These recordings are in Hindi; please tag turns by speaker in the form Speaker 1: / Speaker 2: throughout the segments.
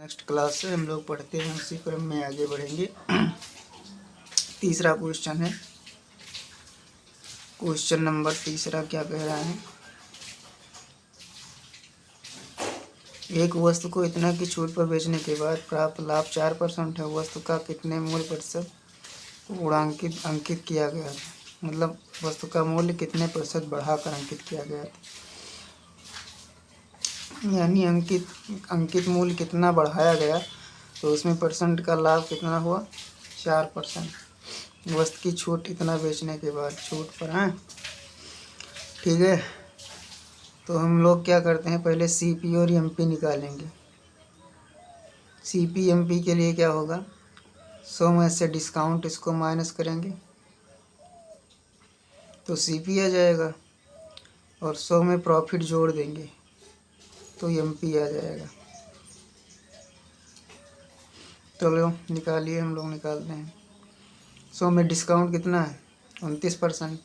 Speaker 1: नेक्स्ट क्लास से हम लोग पढ़ते हैं, उसी क्रम में आगे बढ़ेंगे। तीसरा क्वेश्चन है, क्वेश्चन नंबर तीसरा क्या कह रहा है। एक वस्तु को इतना की छूट पर बेचने के बाद प्राप्त लाभ 4% है। वस्तु का कितने मूल्य प्रतिशत अंकित किया गया था। मतलब वस्तु का मूल्य कितने प्रतिशत बढ़ाकर अंकित किया गया था, यानी अंकित मूल्य कितना बढ़ाया गया तो उसमें परसेंट का लाभ कितना हुआ, 4%। वस्तु की छूट इतना बेचने के बाद छूट पर है, ठीक है। तो हम लोग क्या करते हैं, पहले सीपी और एमपी निकालेंगे। सीपी एमपी के लिए क्या होगा, 100 में से डिस्काउंट इसको माइनस करेंगे तो सीपी आ जाएगा, और 100 में प्रॉफिट जोड़ देंगे तो एमपी आ जाएगा। तो लो निकालिए, हम लोग निकालते हैं। 100 में डिस्काउंट कितना है, 29%।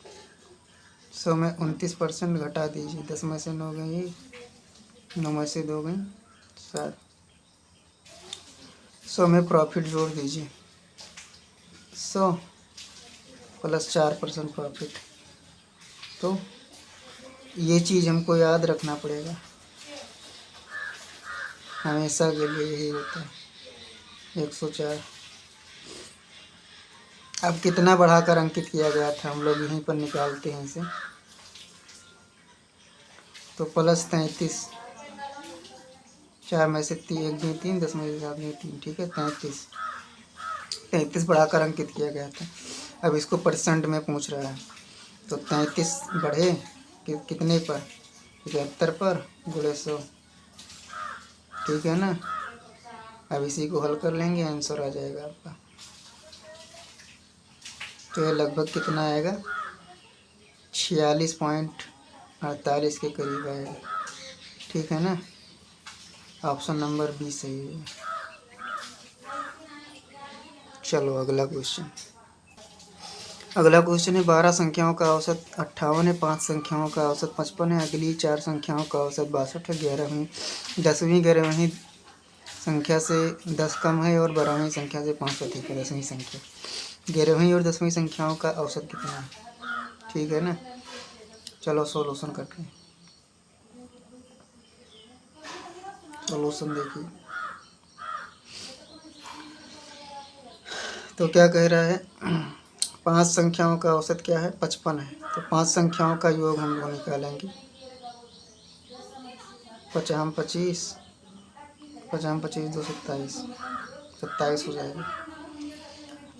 Speaker 1: 100 में 29% घटा दीजिए, 10 में से 9 गई, 9 में से 2 गई 7। 100 में प्रॉफिट जोड़ दीजिए, 100 प्लस 4% प्रॉफिट। तो ये चीज़ हमको याद रखना पड़ेगा, हमेशा के लिए यही होता है, 104। अब कितना बढ़ाकर अंकित किया गया था, हम लोग यहीं पर निकालते हैं इसे। तो प्लस 33, 4 में से 1 2 3, 10 में से 7 2 3, ठीक है। 33 बढ़ाकर अंकित किया गया था। अब इसको परसेंट में पूछ रहा है, तो 33 बढ़े कितने पर, 73 पर गुणे 100, ठीक है ना। अब इसी को हल कर लेंगे, आंसर आ जाएगा आपका। तो ये लगभग कितना आएगा, 46.48 के करीब आएगा, ठीक है ना। ऑप्शन नंबर बी सही है। चलो अगला क्वेश्चन। अगला क्वेश्चन है, 12 संख्याओं का औसत 58 है, 5 संख्याओं का औसत 55 है, अगली 4 संख्याओं का औसत 62 है। 10वीं संख्या से 10 कम है और 12वीं संख्या से 5 अधिक है। 10वीं संख्या, 11वीं और 10वीं संख्याओं का औसत कितना है, ठीक है ना। चलो सॉल्यूशन करते हैं। सॉल्यूशन देखिए, तो क्या कह रहा है, 5 संख्याओं का औसत क्या है, 55 है। तो 5 संख्याओं का योग हम लोग निकालेंगे, 55 25, 55 25 2 27, 27 हो जाएगा।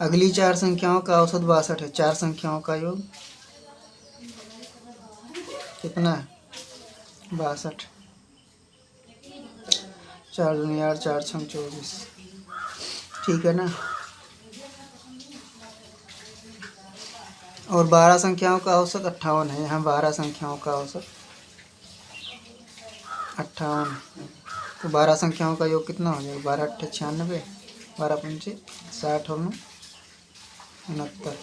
Speaker 1: अगली 4 संख्याओं का औसत 62 है। 4 संख्याओं का योग कितना है, 62। 4 दूनी 8, 4 6 24, ठीक है ना। और 12 संख्याओं का औसत 58 है। यहाँ 12 संख्याओं का औसत 58, तो 12 संख्याओं का योग कितना हो जाएगा, 12 8 96, 12 पंचे 60 और 9 69,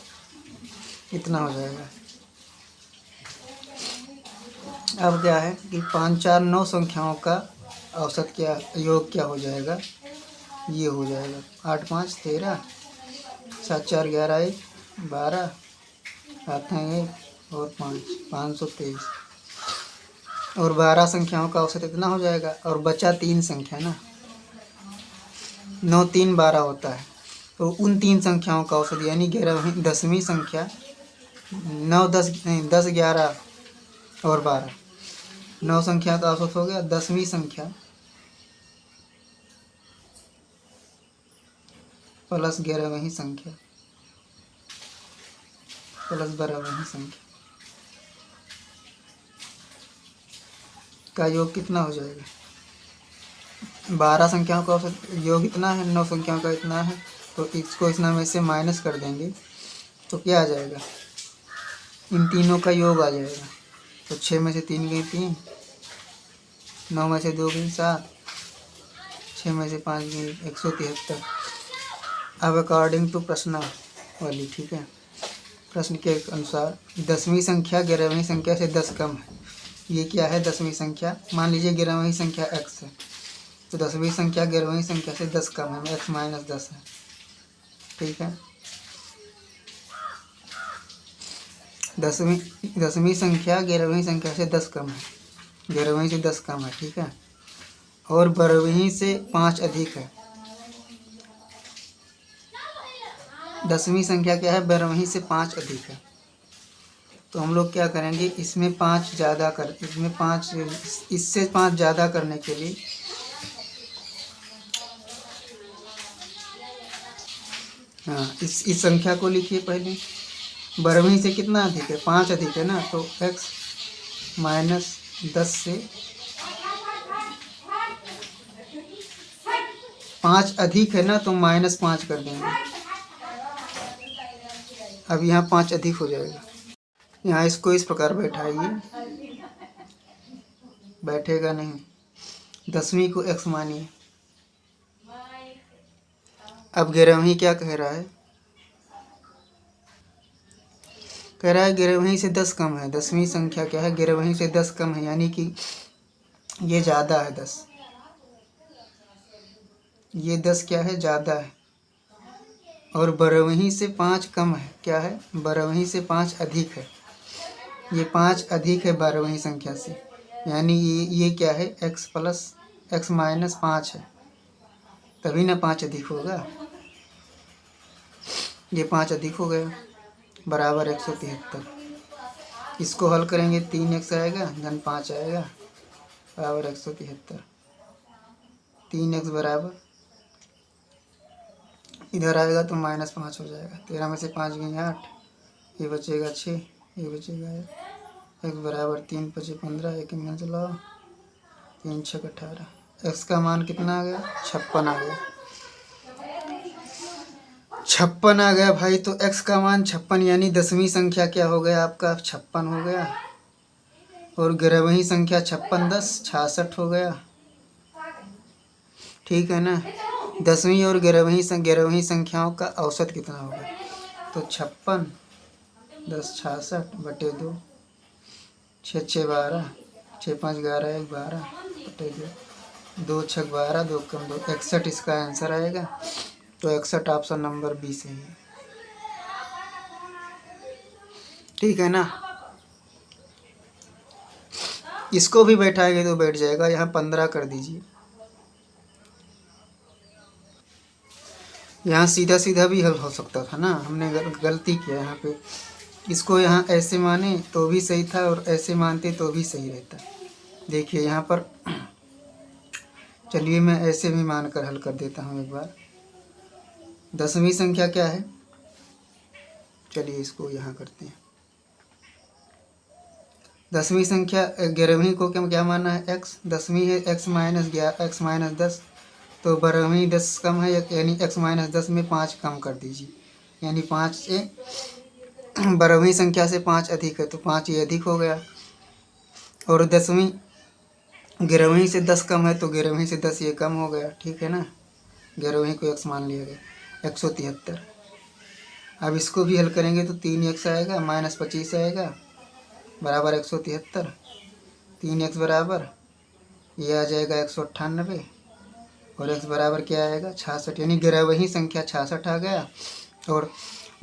Speaker 1: इतना हो जाएगा। अब क्या है कि 5 4 9 संख्याओं का औसत क्या योग क्या हो जाएगा, ये हो जाएगा 8 5 13, 7 4 11 1 12, 7 1 और 5 523। और 12 संख्याओं का औसत इतना हो जाएगा। और बचा 3 संख्या ना, 9 3 12 होता है, तो उन 3 संख्याओं का औसत यानी 10वीं संख्या, 9 10 नहीं 10 11 और 12, 9 संख्या का औसत हो गया। 10वीं संख्या प्लस 11वीं संख्या प्लस 12वीं संख्या का योग कितना हो जाएगा। 12 संख्याओं का औसत योग इतना है, 9 संख्याओं का इतना है, तो इसको इसमें में से माइनस कर देंगे तो क्या आ जाएगा, इन तीनों का योग आ जाएगा। तो 6 में से 3 गई 3, 9 में से 2 गई 7, 6 में से 5 गई 173। अब अकॉर्डिंग टू प्रश्न वाली, ठीक है, प्रश्न के अनुसार 10वीं संख्या 11वीं संख्या से 10 कम है। ये क्या है, 10वीं संख्या, मान लीजिए 11वीं संख्या x है, तो 10वीं संख्या 11वीं संख्या से 10 कम है, x माइनस 10 है। ठीक है, 10वीं संख्या 11वीं संख्या से 10 कम है, 11वीं से 10 कम है। ठीक है, और 12वीं से 5 अधिक है। 10वीं संख्या क्या है, 12वीं से 5 अधिक है। तो हम लोग क्या करेंगे, इसमें 5 ज़्यादा कर, इसमें 5, इससे 5 ज़्यादा करने के लिए हाँ, इस संख्या को लिखिए पहले। 12वीं से कितना अधिक है, 5 अधिक है ना, तो x माइनस 10 से 5 अधिक है ना, तो -5 कर देंगे। अब यहाँ 5 अधिक हो जाएगा। यहाँ इसको इस प्रकार बैठाइए, बैठेगा नहीं। 10वीं को x मानिए। अब 11वीं क्या कह रहा है, कह रहा है 11वीं से 10 कम है। 10वीं संख्या क्या है, 11वीं से 10 कम है, यानी कि ये ज़्यादा है 10, ये 10 क्या है, ज़्यादा है। और 12वीं से 5 कम है, क्या है, 12वीं से 5 अधिक है, ये 5 अधिक है 12वीं संख्या से, यानी ये क्या है, x माइनस 5 है, तभी ना 5 अधिक होगा। ये 5 अधिक हो गया, बराबर 173। इसको हल करेंगे, 3x आएगा धन 5 आएगा, बराबर 173। 3x बराबर, इधर आएगा तो -5 हो जाएगा। 13 में से 5 गए 8, ये बचेगा 6, ये बचेगा 1। x बराबर 3 5 15, एक में चलाओ, 3 6 18। x का मान कितना आ गया, 56 आ गया। 56 आ गया भाई। तो x का मान 56, यानी 10वीं संख्या क्या हो गया आपका, 56 हो गया। और 11वीं संख्या 56 10 66 हो गया। ठीक है ना। 10वीं और 11वीं संख्याओं का औसत कितना होगा, तो 56 10 66 बटे 2, 6 6 12, 6 5 11 1 12 बटे 2, 2 6 12, 2 कम 2, 61 इसका आंसर आएगा। तो 61 ऑप्शन नंबर बी सही है। ठीक है ना। इसको भी बैठाएंगे तो बैठ जाएगा। यहाँ 15 कर दीजिए। यहाँ सीधा सीधा भी हल हो सकता था ना, हमने गलती किया यहाँ पे। इसको यहाँ ऐसे माने तो भी सही था और ऐसे मानते तो भी सही रहता। देखिए यहाँ पर, चलिए मैं ऐसे भी मानकर हल कर देता हूँ एक बार। 10वीं संख्या क्या है, चलिए इसको यहाँ करते हैं। 10वीं संख्या 11वीं को क्या माना है, x। 10वीं है x माइनस 10, तो 12वीं 10 कम है, यानी x माइनस 10 में 5 कम कर दीजिए, यानी 5 से 12वीं संख्या से 5 अधिक है, तो 5 ये अधिक हो गया। और 10वीं 11वीं से 10 कम है, तो 11वीं से 10 ये कम हो गया। ठीक है ना, 11वीं को x मान लिया गया, 173। अब इसको भी हल करेंगे तो 3x आएगा, -25 आएगा, बराबर 173। 3x बराबर ये आ जाएगा 198, और x बराबर क्या आएगा, 66, यानी 11वीं संख्या 66 आ गया। और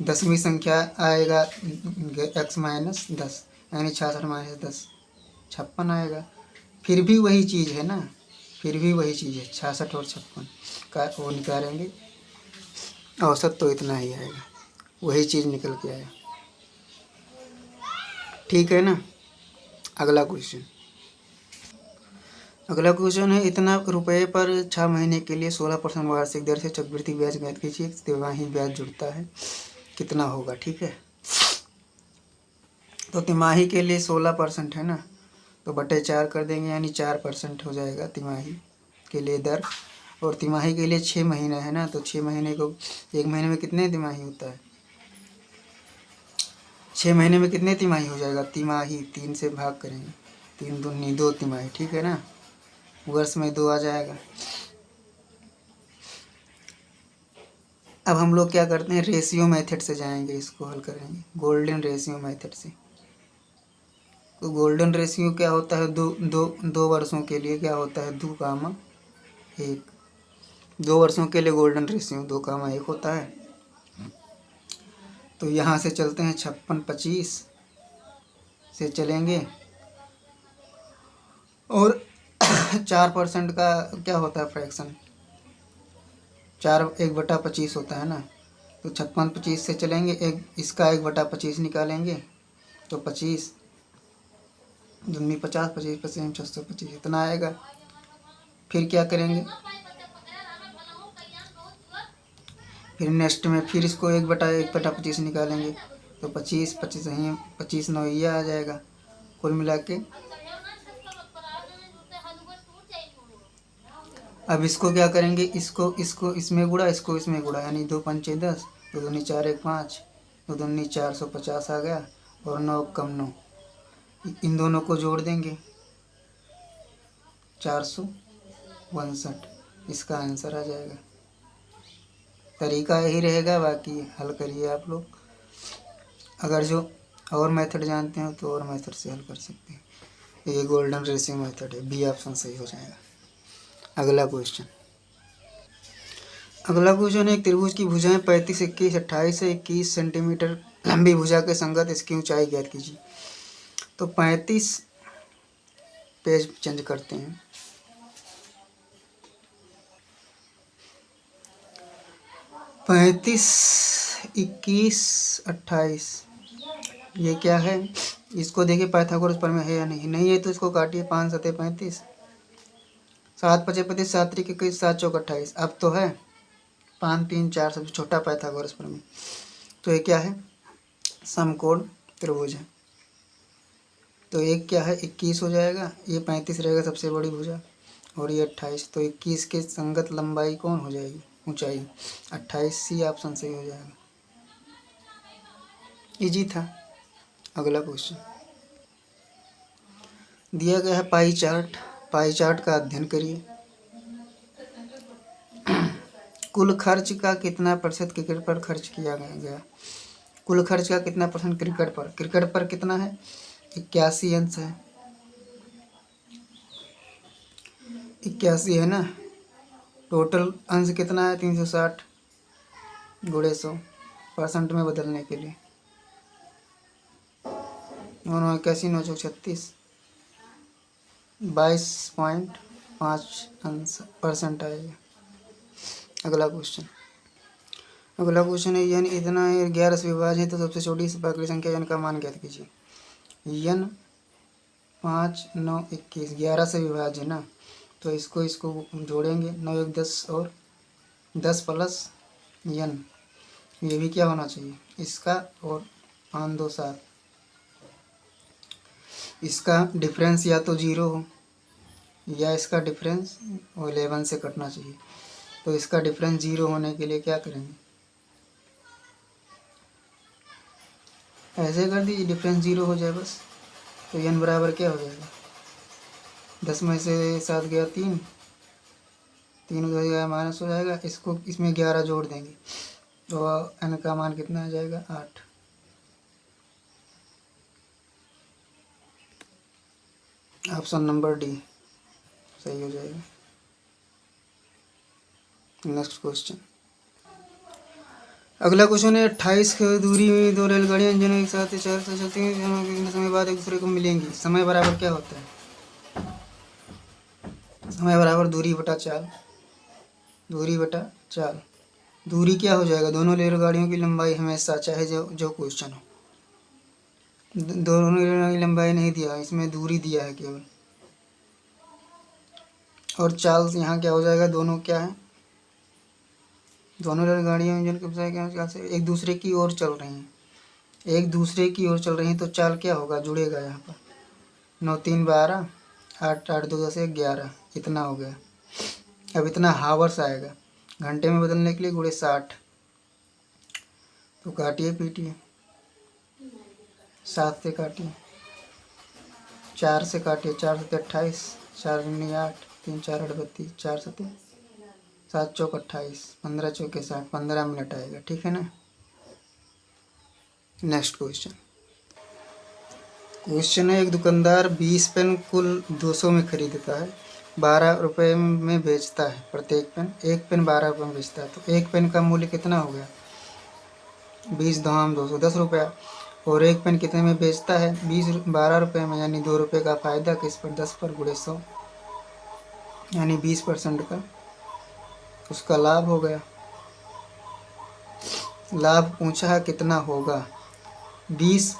Speaker 1: 10वीं संख्या आएगा x माइनस 10, यानी 66 माइनस 10 56 आएगा। फिर भी वही चीज़ है ना, फिर भी वही चीज़ है, 66 और 56 का वो निकालेंगे, औसत तो इतना ही आएगा, वही चीज़ निकल के आया। ठीक है ना। अगला क्वेश्चन, अगला क्वेश्चन है, इतना रुपये पर 6 महीने के लिए 16% वार्षिक दर से चक्रवृद्धि ब्याज ज्ञात कीजिए, तिमाही ब्याज जुड़ता है, कितना होगा। ठीक है, तो तिमाही के लिए 16% है ना, तो बटे 4 कर देंगे, यानी 4% हो जाएगा तिमाही के लिए दर। और तिमाही के लिए 6 महीने है ना, तो 6 महीने को, एक महीने में कितने तिमाही होता है, 6 महीने में कितने तिमाही हो जाएगा, तिमाही 3 से भाग करेंगे, 3 दूनी 2 तिमाही। ठीक है ना, वर्ष में 2 आ जाएगा। अब हम लोग क्या करते हैं, रेशियो मेथड से जाएंगे, इसको हल करेंगे गोल्डन रेशियो मेथड से। तो गोल्डन रेशियो क्या होता है, दो वर्षों के लिए क्या होता है, 2, 1। 2 वर्षों के लिए गोल्डन रेशियो 2,1 होता है। तो यहाँ से चलते हैं 56-25 से चलेंगे और 4% का क्या होता है फ्रैक्शन, 4 1/25 होता है ना। तो 56-25 से चलेंगे, एक इसका 1/25 निकालेंगे तो 25 दूनी 50, 25 25 625 इतना आएगा। फिर क्या करेंगे, फिर नेक्स्ट में फिर इसको 1/25 निकालेंगे तो 25 25 यहीं 25 9 ये आ जाएगा। कुल मिला के अब इसको क्या करेंगे, इसको इसमें गुड़ा, इसको इसमें गुड़ा, यानी 2 पंचे 10, 2 दूनी 4 1 5, 2 दूनी 450 आ गया और 9 कम 9, इन दोनों को जोड़ देंगे 462। इसका आंसर आ जाएगा। तरीका यही रहेगा, बाकी हल करिए आप लोग। अगर जो और मेथड जानते हो तो और मेथड से हल कर सकते हैं। ये गोल्डन रेशियो मेथड है, बी ऑप्शन सही हो जाएगा। अगला क्वेश्चन है, एक त्रिभुज की भुजाएं 35 21 28 से 21 सेंटीमीटर लंबी भुजा के संगत इसकी ऊंचाई ज्ञात कीजिए। तो 35 पेज चेंज करते हैं। 35 21 28 ये क्या है, इसको देखिए पाइथागोरस प्रमेय है या नहीं है तो इसको काटिए। 5 7 35, 7 5 25, 7 3 21, 7 4 28। अब तो है 5 3 4 सबसे छोटा पाइथागोरस प्रमेय। तो ये क्या है, समकोण त्रिभुज है। तो एक क्या है 21 हो जाएगा, ये 35 रहेगा सबसे बड़ी भुजा और ये 28। तो 21 के संगत लंबाई कौन हो जाएगी, ऊंचाई 28। सी ऑप्शन सही हो जाएगा। इजी था। अगला क्वेश्चन दिया गया है पाई चार्ट। पाई चार्ट का अध्ययन करिए। कुल खर्च का कितना प्रतिशत क्रिकेट पर खर्च किया गया। कुल खर्च का कितना परसेंट क्रिकेट पर कितना है, 81 अंश है। 81 है ना। टोटल अंश कितना है, 360 गुणे 100 परसेंट में बदलने के लिए 81 9 36 22.5% आएगा। अगला क्वेश्चन है यन इतना 11 से विभाज्य है तो सबसे छोटी प्राकृतिक संख्या यन का मान ज्ञात कीजिए। यन 5 9 21 11 से विभाज्य है ना, तो इसको जोड़ेंगे 9 1 10 और 10 प्लस यन, ये भी क्या होना चाहिए इसका, और 5 2 7। इसका डिफरेंस या तो 0 हो या इसका डिफरेंस 11 से कटना चाहिए। तो इसका डिफरेंस 0 होने के लिए क्या करेंगे, ऐसे कर दीजिए डिफरेंस 0 हो जाए बस। तो n बराबर क्या हो जाएगा, 10 में से 7 गया 3 हो जाएगा माइनस हो जाएगा। इसको इसमें 11 जोड़ देंगे तो n का मान कितना आ जाएगा 8। ऑप्शन नंबर डी सही हो जाएगा। नेक्स्ट क्वेश्चन, अगला क्वेश्चन है 28 की दूरी में 2 रेलगाड़ियां इंजन एक साथ 4 से चलती हैं, कितने समय बाद एक दूसरे को मिलेंगी। समय बराबर क्या होता है, समय बराबर दूरी बटा चाल। दूरी क्या हो जाएगा, दोनों रेलगाड़ियों की लंबाई हमेशा, चाहे जो क्वेश्चन हो, दोनों रेलगाड़ियों की लंबाई नहीं दिया, इसमें दूरी दिया है केवल। और चाल यहाँ क्या हो जाएगा, दोनों क्या है, दोनों रेलगाड़ियाँ इंजन के से एक दूसरे की ओर चल रही हैं, तो चाल क्या होगा, जुड़ेगा यहाँ पर। 9 3 12, 8 8 2 10 11, इतना हो गया। अब इतना हावर्स आएगा, घंटे में बदलने के लिए गुणे 60। तो काटिए पीटिए, 7 से काटिए, 4 से काटिए, 4 7 28, 4 दूनी 8, 3 4 8 32, 4 7 7 चौक 28, 15 चौके 60, 15 मिनट आएगा। ठीक है ना। नेक्स्ट क्वेश्चन है एक दुकानदार 20 पेन कुल 200 में खरीदता है 12 रुपये में बेचता है प्रत्येक पेन, एक पेन 12 रुपये में बेचता है, तो एक पेन का मूल्य कितना हो गया? 20 दाम 210 रुपया। और एक पेन कितने में बेचता है? 12 रुपये में, यानी 2 रुपये का फ़ायदा किस पर? 10 पर गुणे 100, यानी 20% का उसका लाभ हो गया। लाभ पूछा है कितना होगा? 20,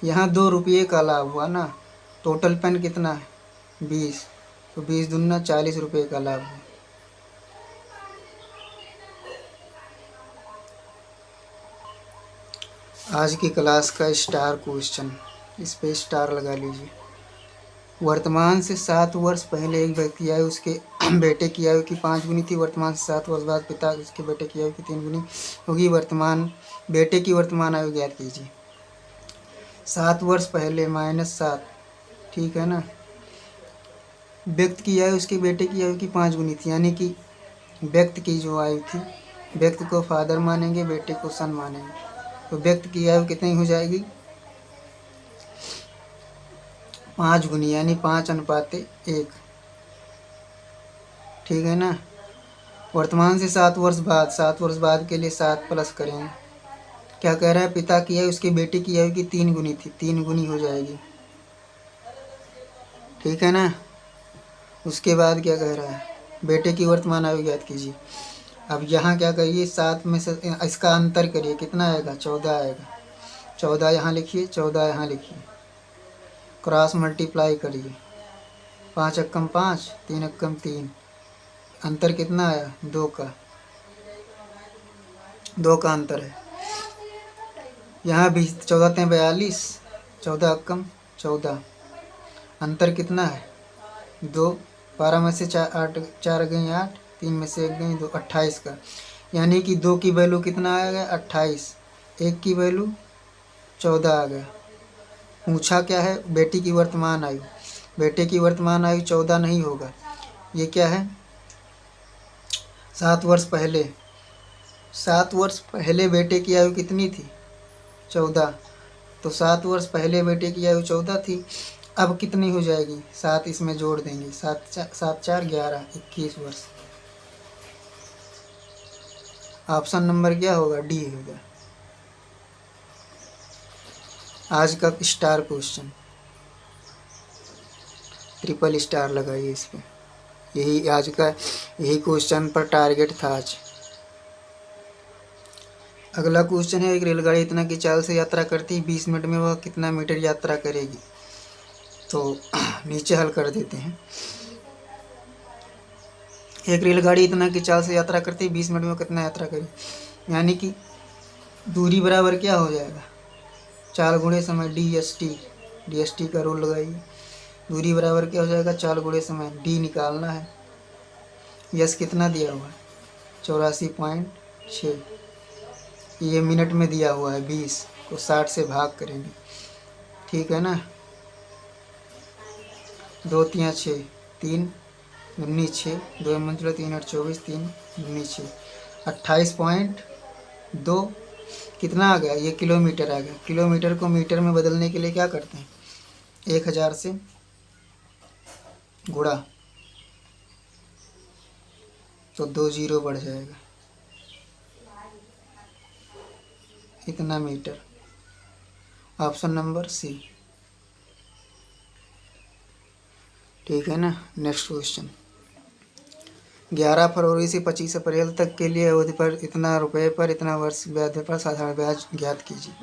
Speaker 1: यहाँ 2 रुपये का लाभ हुआ ना, टोटल पेन कितना है? 20, तो 20 दूना 40 रुपये का लाभ हुआ। आज की क्लास का स्टार क्वेश्चन, इस पे स्टार लगा लीजिए। वर्तमान से 7 वर्ष पहले एक व्यक्ति आयु उसके बेटे की आयु की 5 गुनी थी। वर्तमान से 7 वर्ष बाद पिता उसके बेटे की आयु की 3 गुनी होगी। बेटे की वर्तमान आयु ज्ञात कीजिए। 7 वर्ष पहले -7, ठीक है ना। व्यक्ति की आयु उसके बेटे की आयु की 5 गुनी थी, यानी कि व्यक्ति की जो आयु थी, व्यक्ति को फादर मानेंगे, बेटे को सन मानेंगे, तो व्यक्ति की आयु कितनी हो जाएगी? 5 गुनी, यानी 5:1, ठीक है ना। वर्तमान से 7 वर्ष बाद, 7 वर्ष बाद के लिए 7 प्लस करेंगे। क्या कह रहा है? पिता की आयु उसके बेटे की आयु की 3 गुनी थी, 3 गुनी हो जाएगी, ठीक है ना। उसके बाद क्या कह रहा है? बेटे की वर्तमान आयु ज्ञात कीजिए। अब यहाँ क्या करिए? 7 में से इसका अंतर करिए, कितना आएगा? 14 आएगा। 14 यहाँ लिखिए, 14 यहाँ लिखिए, क्रॉस मल्टीप्लाई करिए। 5 एकम 5, 3 एकम 3, अंतर कितना आया? 2 का, 2 का अंतर है। यहाँ भी 14 × 42, 14 एकम 14, अंतर कितना है? 2। 12 में से 4 गई 8, 3 में से 1 गई 2, 28 का, यानी कि 2 की वैल्यू कितना आ गया? 28, 1 की वैल्यू 14 आ गया। पूछा क्या है? बेटी की वर्तमान आयु। बेटे की वर्तमान आयु 14 नहीं होगा, ये क्या है? 7 वर्ष पहले, 7 वर्ष पहले बेटे की आयु कितनी थी? 14, तो 7 वर्ष पहले बेटे की आयु 14 थी। अब कितनी हो जाएगी? 7 इसमें जोड़ देंगे, 7 4 11, 21 वर्ष। ऑप्शन नंबर क्या होगा? डी होगा। आज का स्टार क्वेश्चन, ट्रिपल स्टार लगाइए इस पे। यही आज का, यही क्वेश्चन पर टारगेट था आज। अगला क्वेश्चन है, एक रेलगाड़ी इतना की चाल से यात्रा करती है, 20 मिनट में वह कितना मीटर यात्रा करेगी? तो नीचे हल कर देते हैं। एक रेलगाड़ी इतना की चाल से यात्रा करती है, 20 मिनट में कितना यात्रा करेगी, यानी कि दूरी बराबर क्या हो जाएगा? 4 गुणे समय DST का रूल लगाइए। दूरी बराबर क्या हो जाएगा? 4 गुणे समय, डी निकालना है। यस कितना दिया हुआ है? 84.6, ये मिनट में दिया हुआ है। 20 को 60 से भाग करेंगे, ठीक है ना। 2 3 6, 3 19 6, 2 मंचला 3 8 24, 3 19 6, 28.2 कितना आ गया? ये किलोमीटर आ गया। किलोमीटर को मीटर में बदलने के लिए क्या करते हैं? 1000 से गुणा, तो 2 जीरो बढ़ जाएगा, इतना मीटर। ऑप्शन नंबर सी, ठीक है ना। नेक्स्ट क्वेश्चन, 11 फरवरी से 25 अप्रैल तक के लिए अवधि पर इतना रुपये पर इतना वर्ष ब्याज पर साधारण ब्याज ज्ञात कीजिए।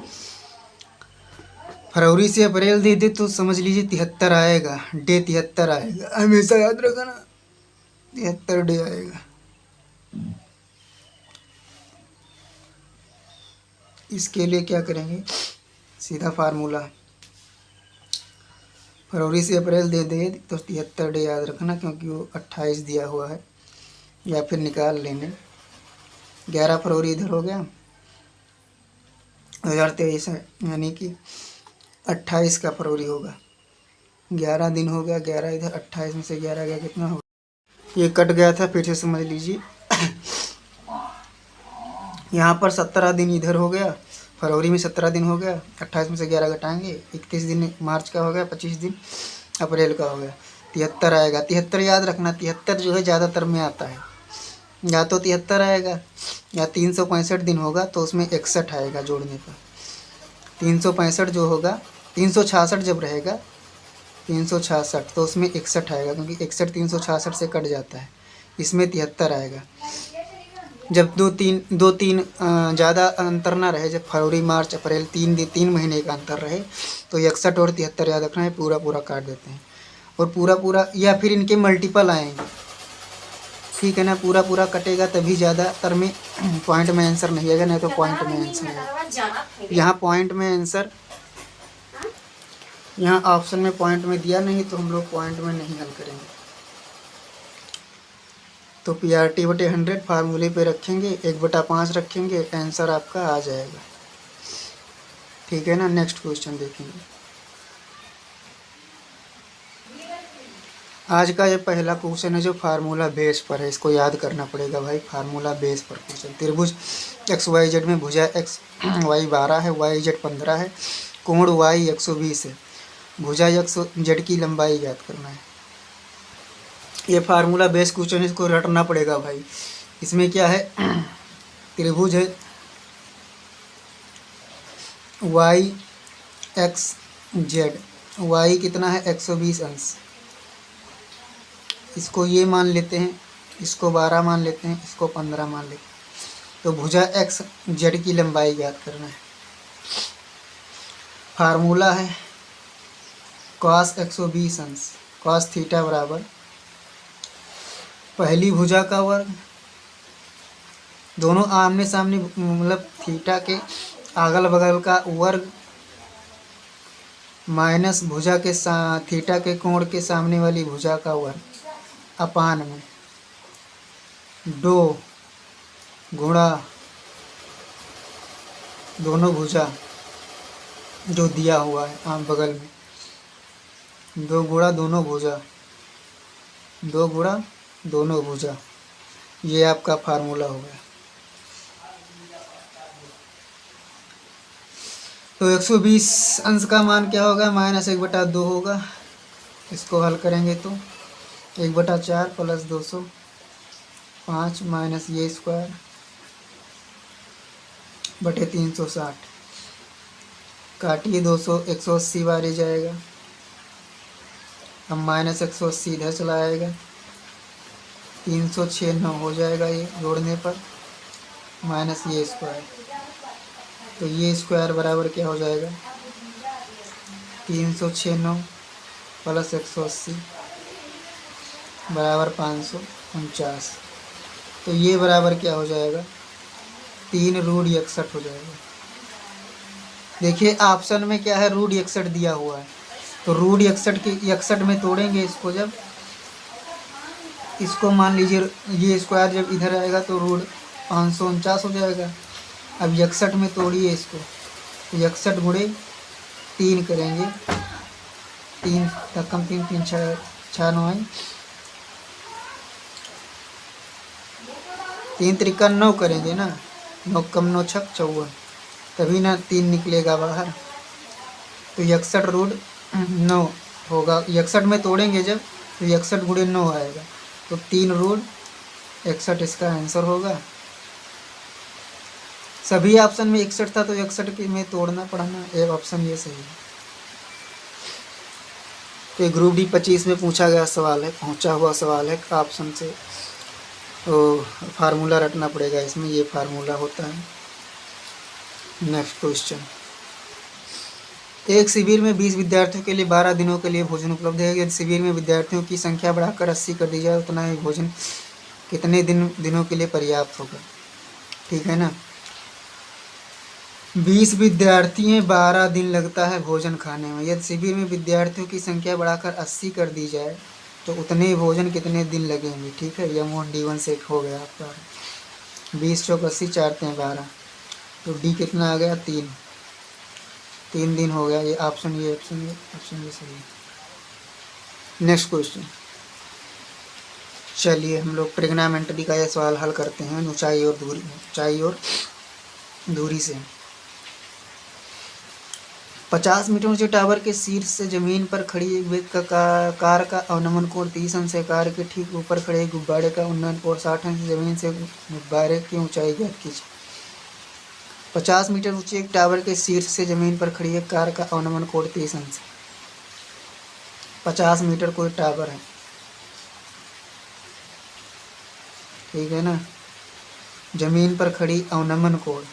Speaker 1: फरवरी से अप्रैल दे दे तो समझ लीजिए 73 आएगा, डे 73 आएगा, हमेशा याद रखना 73 डे आएगा। इसके लिए क्या करेंगे? सीधा फार्मूला, फरवरी से अप्रैल दे दे तो 73 डे याद रखना, क्योंकि वो 28 दिया हुआ है, या फिर निकाल लेंगे। 11 फरवरी इधर हो गया, 2023 है, यानी कि 28 का फरवरी होगा। 11 दिन हो गया, 11 इधर, 28 में से 11 गया, कितना होगा? ये कट गया था, फिर से समझ लीजिए। यहाँ पर 17 दिन इधर हो गया, फरवरी में 17 दिन हो गया, 28 में से 11 घटाएंगे, 31 दिन मार्च का हो गया, 25 दिन अप्रैल का हो गया, 73 आएगा। 73 याद रखना, 73 जो है ज़्यादातर में आता है, या तो 73 आएगा या 365 दिन होगा तो उसमें 61 आएगा जोड़ने पर। 365 जो होगा, 366 जब रहेगा 366 तो उसमें 61 आएगा, क्योंकि 61 366 से कट जाता है, इसमें 73 आएगा। जब दो तीन ज़्यादा अंतर ना रहे, जब फरवरी मार्च अप्रैल 3 महीने का अंतर रहे तो 61 और 73 याद रखना है, पूरा पूरा काट देते हैं और पूरा पूरा, या फिर इनके मल्टीपल आएंगे, ठीक है ना। पूरा पूरा कटेगा तभी ज़्यादातर में पॉइंट में आंसर नहीं आएगा, नहीं तो पॉइंट में आंसर आएगा। यहाँ पॉइंट में आंसर, यहाँ ऑप्शन में पॉइंट में दिया नहीं तो हम लोग पॉइंट में नहीं हल करेंगे। तो PRT/100 फार्मूले पे रखेंगे, 1/5 रखेंगे, आंसर आपका आ जाएगा, ठीक है ना। नेक्स्ट क्वेश्चन देखेंगे। आज का ये पहला क्वेश्चन है जो फार्मूला बेस पर है, इसको याद करना पड़ेगा भाई, फार्मूला बेस पर क्वेश्चन। त्रिभुज XYZ में भुजा XY 12 है, YZ 15 है, कोण Y 120 है, भुजा XZ की लंबाई याद करना है। ये फार्मूला बेस क्वेश्चन, इसको रटना पड़ेगा भाई। इसमें क्या है, त्रिभुज है YXZ, Y कितना है 120 अंश, इसको ये मान लेते हैं, इसको 12 मान लेते हैं, इसको 15 मान लेते हैं। तो भुजा XZ की लंबाई याद करना है। फार्मूला है cos 120 अंश cos थीटा बराबर पहली भुजा का वर्ग, दोनों आमने सामने मतलब थीटा के अगल बगल का वर्ग, माइनस भुजा के थीटा के कोण के सामने वाली भुजा का वर्ग, अपान में 2 गुणा दोनों भुजा जो दिया हुआ है आम बगल में, 2 गुणा दोनों भुजा, 2 गुणा दोनों भुजा, ये आपका फार्मूला हो गया। तो 120 अंश का मान क्या होगा, -1/2 होगा। इसको हल करेंगे तो 1/4 प्लस 200 5 माइनस ये स्क्वायर बटे 360, काटिए 200, 180 बार ही जाएगा। अब -180 इधर चला आएगा, 396 हो जाएगा ये जोड़ने पर, माइनस ये स्क्वायर, तो ये स्क्वायर बराबर क्या हो जाएगा, 396 प्लस 180 बराबर 549, तो ये बराबर क्या हो जाएगा, 3√61 हो जाएगा। देखिए ऑप्शन में क्या है, √61 दिया हुआ है, तो √61 की 61 में तोड़ेंगे इसको, जब इसको मान लीजिए ये स्क्वायर जब इधर आएगा तो √549 हो जाएगा। अब 61 में तोड़िए इसको, तो 61 गुणे 3 करेंगे, 3 कम 3 3 6 9 3 त्रिका 9 करेंगे ना, 9 कम 9 6 54, तभी ना 3 निकलेगा बाहर। तो 61√9 होगा, 61 में तोड़ेंगे जब तो 61 गुणे 9 आएगा, तो 3√61 इसका आंसर होगा। सभी ऑप्शन में 61 था तो 61 के में तोड़ना पड़ना, एक ऑप्शन ये सही है। तो ग्रुप D 25 में पूछा गया सवाल है, पहुंचा हुआ सवाल है ऑप्शन से, तो फार्मूला रटना पड़ेगा इसमें, ये फार्मूला होता है। नेक्स्ट क्वेश्चन, एक शिविर में 20 विद्यार्थियों के लिए 12 दिनों के लिए भोजन उपलब्ध है। यदि शिविर में विद्यार्थियों की संख्या बढ़ाकर 80 कर दी जाए, उतना ही भोजन कितने दिनों के लिए पर्याप्त होगा, ठीक है ना। 20 विद्यार्थी हैं, 12 दिन लगता है भोजन खाने में। यदि शिविर में विद्यार्थियों की संख्या बढ़ाकर 80 कर दी जाए तो उतने भोजन कितने दिन लगेंगे, ठीक है। M1 D1 सेट हो गया आपका, 20 चौक 80 4 3 12, तो D कितना आ गया 3 दिन हो गया। ये ऑप्शन ये सही है। नेक्स्ट क्वेश्चन, चलिए हम लोग ट्रिग्नोमेट्री का यह सवाल हल करते हैं, ऊंचाई और दूरी से। 50 मीटर ऊंचे टावर के शीर्ष से जमीन पर खड़ी एक व्यक्ति का कार का अवनमन कोण 30 अंश है। कार के ठीक ऊपर खड़े एक गुब्बारे का उन्नयन कोण 60 अंश है। जमीन से गुब्बारे की ऊंचाई ज्ञात कीजिए। 50 मीटर ऊंचे एक टावर के शीर्ष से जमीन पर खड़ी एक कार का अवनमन कोण 30 अंश है। 50 मीटर कोई टावर है, ठीक है ना। जमीन पर खड़ी अवनमन कोण,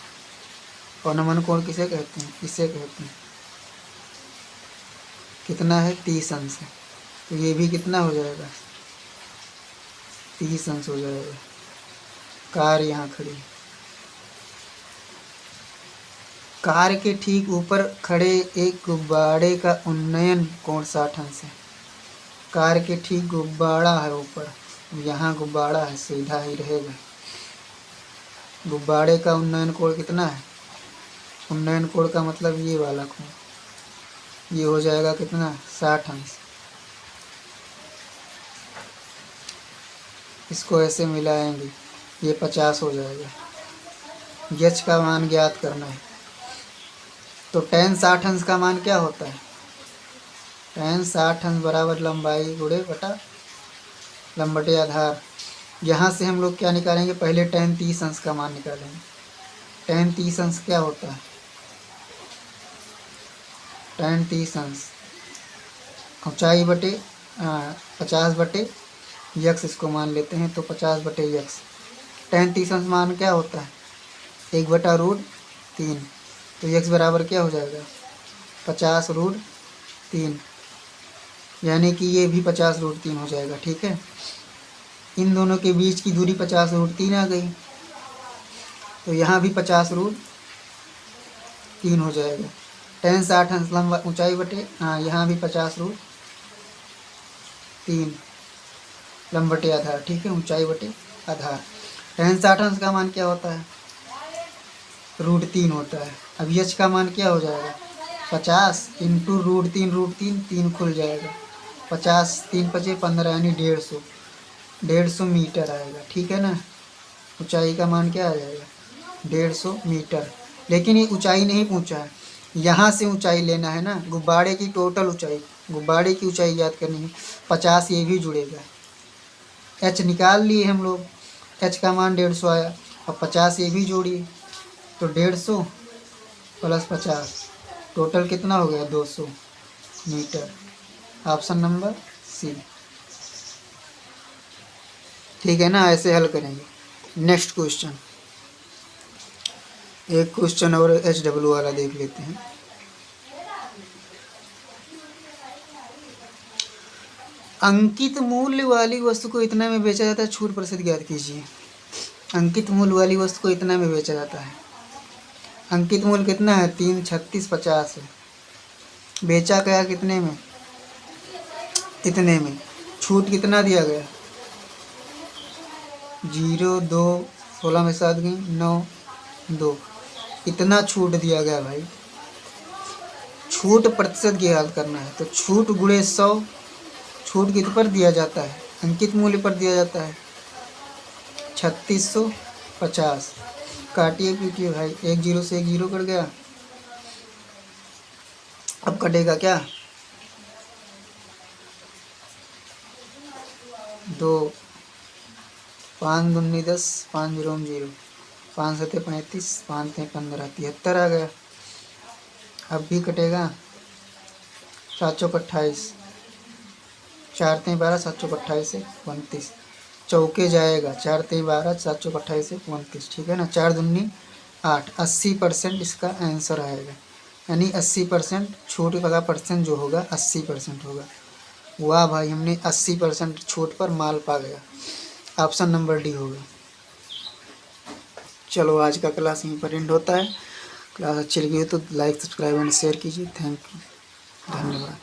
Speaker 1: अवनमन कोण किसे कहते हैं? इसे कहते हैं। कितना है? 30 अंश है। तो ये भी कितना हो जाएगा? 30 अंश हो जाएगा। कार यहाँ खड़ी, कार के ठीक ऊपर खड़े एक गुब्बारे का उन्नयन कोण 60 अंश है। कार के ठीक गुब्बारा है ऊपर, यहाँ गुब्बारा है, सीधा ही रहेगा। गुब्बारे का उन्नयन कोण कितना है? उन्नयन कोण का मतलब ये वाला कोण, ये हो जाएगा कितना? 60 अंश। इसको ऐसे मिलाएंगे, ये 50 हो जाएगा। यच का मान ज्ञात करना है। तो tan 60 अंश का मान क्या होता है? tan 60 अंश बराबर लंबाई गुणे बटा लंबटे आधार। यहाँ से हम लोग क्या निकालेंगे? पहले tan 30 अंश का मान निकालेंगे। tan 30 अंश क्या होता है? tan 30 अंश ऊंचाई बटे 50 बटे यक्स, इसको मान लेते हैं। तो 50 बटे यक्स। tan 30 अंश मान क्या होता है? 1/√3। तो यक्स बराबर क्या हो जाएगा? 50√3, यानी कि ये भी 50√3 हो जाएगा, ठीक है। इन दोनों के बीच की दूरी 50√3 आ गई, तो यहाँ भी 50√3 हो जाएगा। tan 60 अंश लंबा ऊंचाई बटे यहाँ भी 50√3 लंबटे आधार, ठीक है, ऊंचाई बटे आधार। tan 60 अंश का मान क्या होता है? √3 होता है। अब यच का मान क्या हो जाएगा? 50 इंटू √3, 3 खुल जाएगा। 50 3 × 15 यानी 150 मीटर आएगा, ठीक है ना। ऊंचाई का मान क्या आ जाएगा? 150 मीटर। लेकिन ये ऊंचाई नहीं पूछा है, यहाँ से ऊंचाई लेना है ना, गुब्बारे की टोटल ऊंचाई, गुब्बारे की ऊंचाई याद करनी है। 50 ये भी जुड़ेगा। एच निकाल लिए हम लोग, एच का मान 150 आया। अब 50 ये भी जोड़िए, तो 150 + 50 टोटल कितना हो गया? 200 मीटर। ऑप्शन नंबर सी, ठीक है ना। ऐसे हल करेंगे। नेक्स्ट क्वेश्चन, एक क्वेश्चन और HW वाला देख लेते हैं। अंकित मूल्य वाली वस्तु को इतना में बेचा जाता है, छूट प्रतिशत ज्ञात कीजिए। अंकित मूल्य वाली वस्तु को इतना में बेचा जाता है। अंकित मूल्य कितना है? 3, 36, 50 है। बेचा गया कितने में? इतने में। छूट कितना दिया गया? 0, 2, 16 में 7 गई, 9, 2, इतना छूट दिया गया भाई। छूट प्रतिशत ज्ञात करना है, तो छूट गुणे 100। छूट कित पर दिया जाता है? अंकित मूल्य पर दिया जाता है 3650। काटिए पीटिए भाई, 1 0 से 1 0 कट गया। अब कटेगा क्या? 2, 5 दूनी 10, 5 0 0, 5 7 35, 5 3 15, 73 आ गया। अब भी कटेगा। 7 चौक 28, 4 3 12, 7 चौक 28 से 29, चौके जाएगा। 4 3 12, 7 चौक 28 से 29, ठीक है ना। 4 दूनी 8, 80% इसका आंसर आएगा। यानी 80% छूट का परसेंट जो होगा 80% होगा। वाह भाई, हमने 80% छूट पर माल पा गया। ऑप्शन नंबर डी होगा। चलो आज का क्लास यहीं पर एंड होता है। क्लास अच्छी लगी हो तो लाइक, सब्सक्राइब एंड शेयर कीजिए। थैंक यू, धन्यवाद।